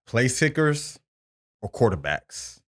Place kickers or quarterbacks.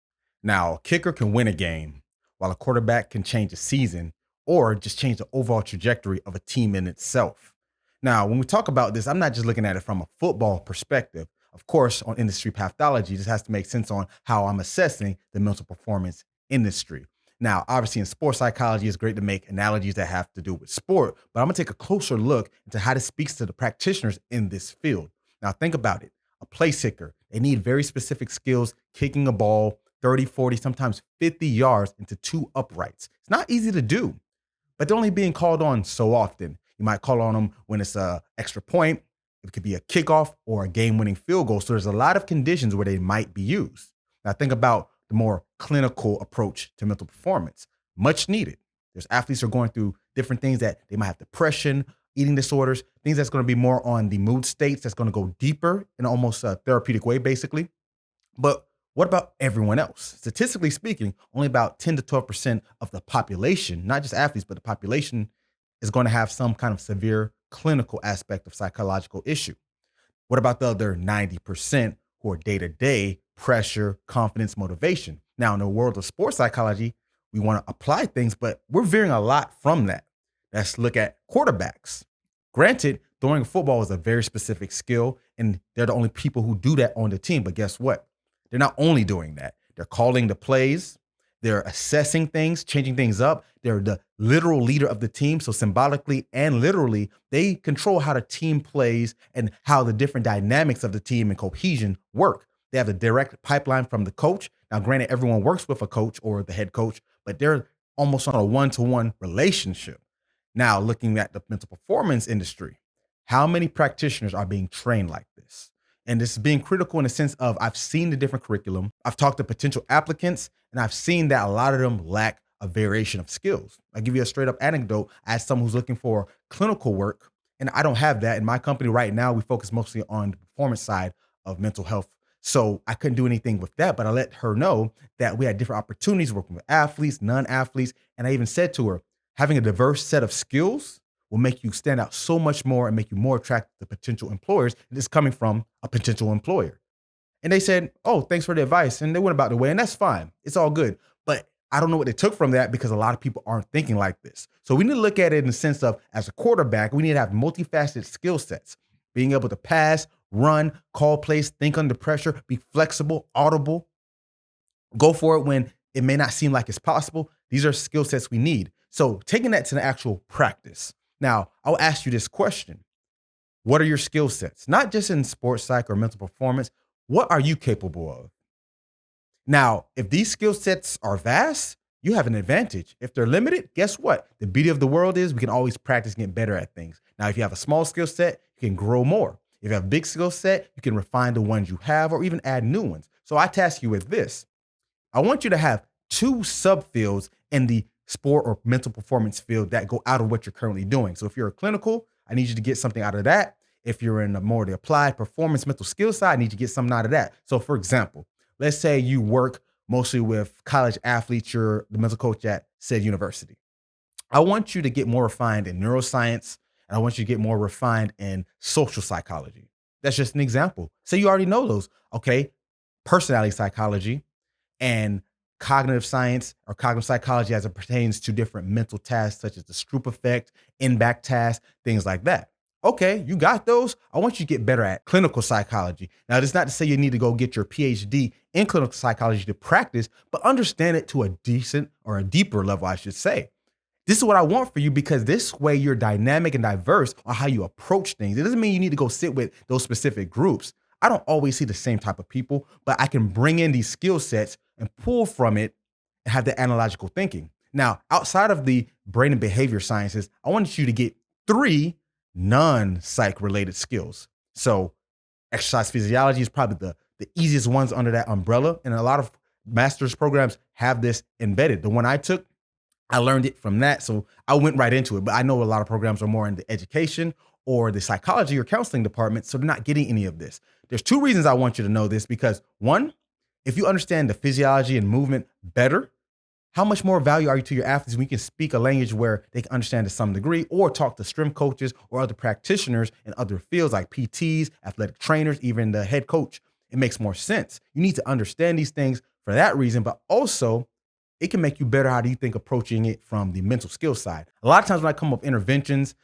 Now, a kicker can win a game, while a quarterback can change a season or just change the overall trajectory of a team in itself. Now, when we talk about this, I'm not just looking at it from a football perspective. Of course, on industry pathology, this has to make sense on how I'm assessing the mental performance industry. Now, obviously, in sports psychology, it's great to make analogies that have to do with sport, but I'm gonna take a closer look into how this speaks to the practitioners in this field. Now, think about it. A place kicker, they need very specific skills kicking a ball 30, 40, sometimes 50 yards into two uprights. It's not easy to do, but they're only being called on so often. You might call on them when it's a extra point. It could be a kickoff or a game-winning field goal. So there's a lot of conditions where they might be used. Now think about the more clinical approach to mental performance. Much needed. There's athletes who are going through different things that they might have depression, eating disorders, things that's going to be more on the mood states, that's going to go deeper in almost a therapeutic way, basically. But what about everyone else? Statistically speaking, only about 10 to 12% of the population, not just athletes, but the population is going to have some kind of severe clinical aspect of psychological issue. What about the other 90% who are day to day pressure, confidence, motivation? Now, in the world of sports psychology, we want to apply things, but we're veering a lot from that. Let's look at quarterbacks. Granted, throwing a football is a very specific skill, and they're the only people who do that on the team. But guess what? They're not only doing that, they're calling the plays, they're assessing things, changing things up. They're the literal leader of the team. So symbolically and literally, they control how the team plays and how the different dynamics of the team and cohesion work. They have a direct pipeline from the coach. Now, granted, everyone works with a coach or the head coach, but they're almost on a one-to-one relationship. Now, looking at the mental performance industry, how many practitioners are being trained like this? And this is being critical in the sense of I've seen the different curriculum. I've talked to potential applicants, and I've seen that a lot of them lack a variation of skills. I'll give you a straight up anecdote as someone who's looking for clinical work, and I don't have that. In my company right now, we focus mostly on the performance side of mental health. So I couldn't do anything with that, but I let her know that we had different opportunities working with athletes, non-athletes. And I even said to her, having a diverse set of skills will make you stand out so much more and make you more attractive to potential employers. And this is coming from a potential employer. And they said, oh, thanks for the advice. And they went about their way, and that's fine. It's all good. But I don't know what they took from that because a lot of people aren't thinking like this. So we need to look at it in the sense of, as a quarterback, we need to have multifaceted skill sets, being able to pass, run, call plays, think under pressure, be flexible, audible, go for it when it may not seem like it's possible. These are skill sets we need. So taking that to the actual practice. Now, I'll ask you this question. What are your skill sets? Not just in sports psych or mental performance. What are you capable of? Now, if these skill sets are vast, you have an advantage. If they're limited, guess what? The beauty of the world is we can always practice and get better at things. Now, if you have a small skill set, you can grow more. If you have a big skill set, you can refine the ones you have or even add new ones. So I task you with this. I want you to have two subfields in the sport or mental performance field that go out of what you're currently doing. So if you're a clinical, I need you to get something out of that. If you're in the more the applied performance mental skill side, I need you to get something out of that. So for example, let's say you work mostly with college athletes, you're the mental coach at said university. I want you to get more refined in neuroscience, and I want you to get more refined in social psychology. That's just an example. Say you already know those. Okay, personality psychology and cognitive science or cognitive psychology as it pertains to different mental tasks such as the Stroop effect, in-back tasks, things like that. Okay, you got those. I want you to get better at clinical psychology. Now, that's not to say you need to go get your PhD in clinical psychology to practice, but understand it to a decent or a deeper level, I should say. This is what I want for you because this way you're dynamic and diverse on how you approach things. It doesn't mean you need to go sit with those specific groups. I don't always see the same type of people, but I can bring in these skill sets and pull from it and have the analogical thinking. Now, outside of the brain and behavior sciences, I want you to get 3 non-psych related skills. So exercise physiology is probably the easiest ones under that umbrella. And a lot of master's programs have this embedded. The one I took, I learned it from that. So I went right into it. But I know a lot of programs are more in the education or the psychology or counseling department. So they're not getting any of this. There's 2 reasons I want you to know this because 1, if you understand the physiology and movement better, how much more value are you to your athletes when you can speak a language where they can understand to some degree or talk to strength coaches or other practitioners in other fields like PTs, athletic trainers, even the head coach. it makes more sense. You need to understand these things for that reason, but also it can make you better. How do you think approaching it from the mental skill side? A lot of times when I come up with interventions,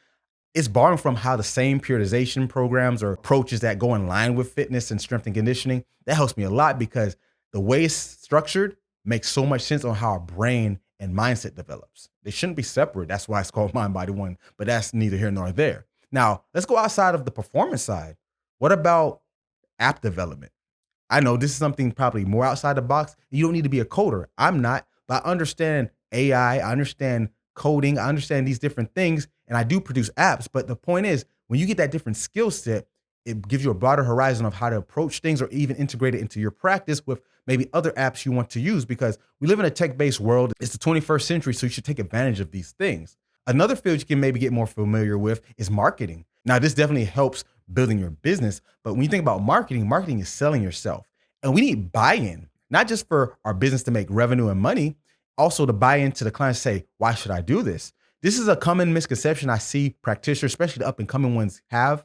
it's borrowing from how the same periodization programs or approaches that go in line with fitness and strength and conditioning. That helps me a lot because the way it's structured makes so much sense on how our brain and mindset develops. They shouldn't be separate. That's why it's called mind, body, one, but that's neither here nor there. Now, let's go outside of the performance side. What about app development? I know this is something probably more outside the box. You don't need to be a coder. I'm not, but I understand AI. I understand coding. I understand these different things, and I do produce apps. But the point is, when you get that different skill set, it gives you a broader horizon of how to approach things or even integrate it into your practice with maybe other apps you want to use because we live in a tech-based world. It's the 21st century, so you should take advantage of these things. Another field you can maybe get more familiar with is marketing. Now, this definitely helps building your business, but when you think about marketing, marketing is selling yourself. And we need buy-in, not just for our business to make revenue and money, also to buy into the clients say, why should I do this? This is a common misconception I see practitioners, especially the up and coming ones, have.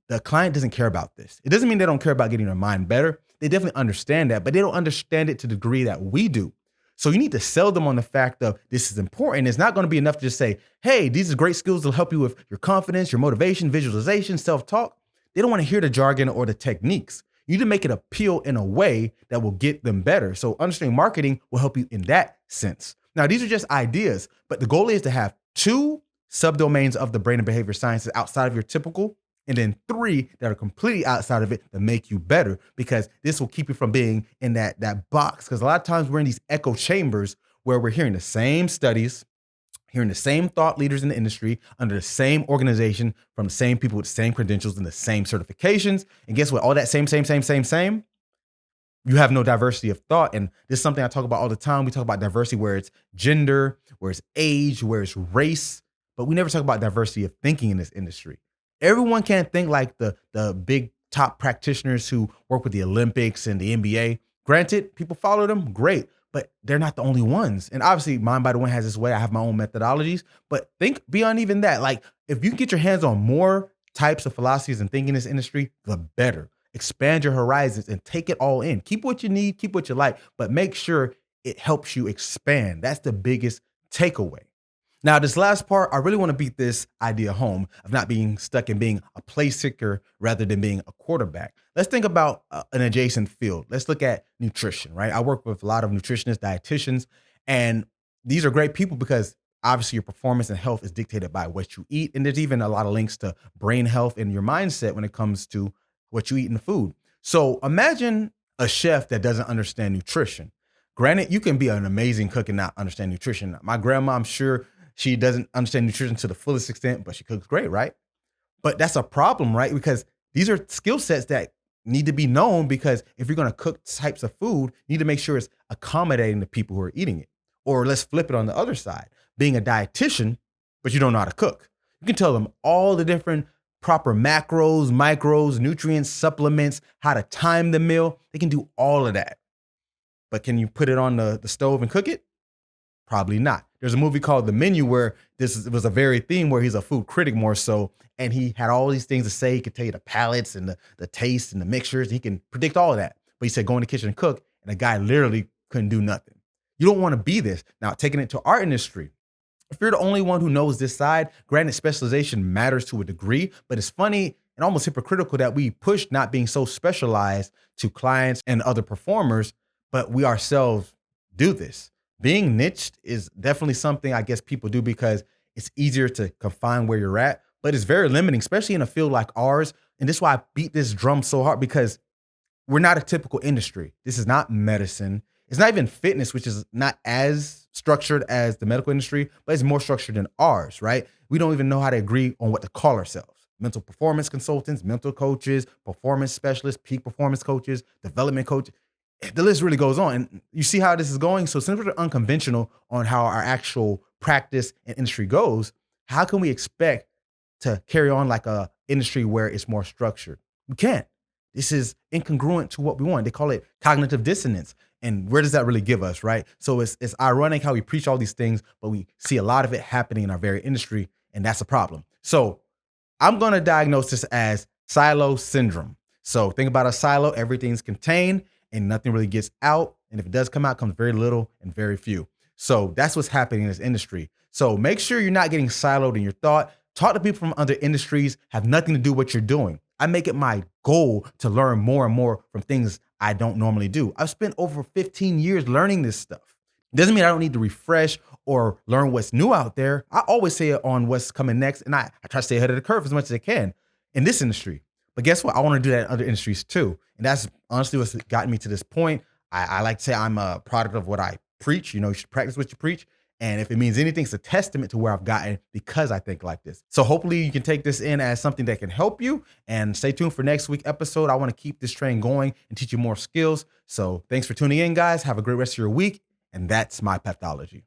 The client doesn't care about this. It doesn't mean they don't care about getting their mind better. They definitely understand that, but they don't understand it to the degree that we do. So you need to sell them on the fact of this is important. It's not going to be enough to just say, hey, these are great skills to help you with your confidence, your motivation, visualization, self-talk. They don't want to hear the jargon or the techniques. You need to make it appeal in a way that will get them better. So understanding marketing will help you in that sense. Now, these are just ideas, but the goal is to have 2 subdomains of the brain and behavior sciences outside of your typical, and then 3 that are completely outside of it that make you better, because this will keep you from being in that box. Because a lot of times we're in these echo chambers where we're hearing the same studies, hearing the same thought leaders in the industry under the same organization from the same people with the same credentials and the same certifications. And guess what? All that same, you have no diversity of thought. And this is something I talk about all the time. We talk about diversity where it's gender, where it's age, where it's race, but we never talk about diversity of thinking in this industry. Everyone can't think like the big top practitioners who work with the Olympics and the NBA. Granted, people follow them, great, but they're not the only ones. And obviously, Mind by the One has this way. I have my own methodologies, but think beyond even that. Like, if you can get your hands on more types of philosophies and thinking in this industry, the better. Expand your horizons and take it all in. Keep what you need, keep what you like, but make sure it helps you expand. That's the biggest takeaway. Now, this last part, I really want to beat this idea home of not being stuck in being a place kicker rather than being a quarterback. Let's think about an adjacent field. Let's look at nutrition, right? I work with a lot of nutritionists, dietitians, and these are great people because obviously your performance and health is dictated by what you eat. And there's even a lot of links to brain health and your mindset when it comes to what you eat in the food. So imagine a chef that doesn't understand nutrition. Granted, you can be an amazing cook and not understand nutrition. My grandma, I'm sure she doesn't understand nutrition to the fullest extent, but she cooks great, right? But that's a problem, right? Because these are skill sets that need to be known, because if you're going to cook types of food, you need to make sure it's accommodating the people who are eating it. Or let's flip it on the other side. Being a dietitian, but you don't know how to cook. You can tell them all the different proper macros, micros, nutrients, supplements, how to time the meal. They can do all of that. But can you put it on the stove and cook it? Probably not. There's a movie called The Menu where was a very theme where he's a food critic more so, and he had all these things to say. He could tell you the palettes and the taste and the mixtures. He can predict all of that. But he said, go in the kitchen and cook, and the guy literally couldn't do nothing. You don't want to be this. Now, taking it to our industry, if you're the only one who knows this side, granted, specialization matters to a degree, but it's funny and almost hypocritical that we push not being so specialized to clients and other performers, but we ourselves do this. Being niched is definitely something I guess people do because it's easier to confine where you're at, but it's very limiting, especially in a field like ours. And this is why I beat this drum so hard, because we're not a typical industry. This is not medicine. It's not even fitness, which is not as structured as the medical industry, but it's more structured than ours, right? We don't even know how to agree on what to call ourselves. Mental performance consultants, mental coaches, performance specialists, peak performance coaches, development coaches. The list really goes on. And you see how this is going. So since we're unconventional on how our actual practice and industry goes, how can we expect to carry on like a industry where it's more structured? We can't. This is incongruent to what we want. They call it cognitive dissonance. And where does that really give us, right? So it's ironic how we preach all these things, but we see a lot of it happening in our very industry, and that's a problem. So I'm going to diagnose this as silo syndrome. So think about a silo, everything's contained and nothing really gets out. And if it does come out, comes very little and very few. So that's what's happening in this industry. So make sure you're not getting siloed in your thought. Talk to people from other industries, have nothing to do with what you're doing. I make it my goal to learn more and more from things I don't normally do. I've spent over 15 years learning this stuff. Doesn't mean I don't need to refresh or learn what's new out there. I always say it on what's coming next, and I try to stay ahead of the curve as much as I can in this industry. But guess what? I want to do that in other industries too. And that's honestly what's gotten me to this point. I like to say I'm a product of what I preach. You should practice what you preach. And if it means anything, it's a testament to where I've gotten because I think like this. So hopefully you can take this in as something that can help you, and stay tuned for next week's episode. I want to keep this train going and teach you more skills. So thanks for tuning in, guys. Have a great rest of your week. And that's my pathology.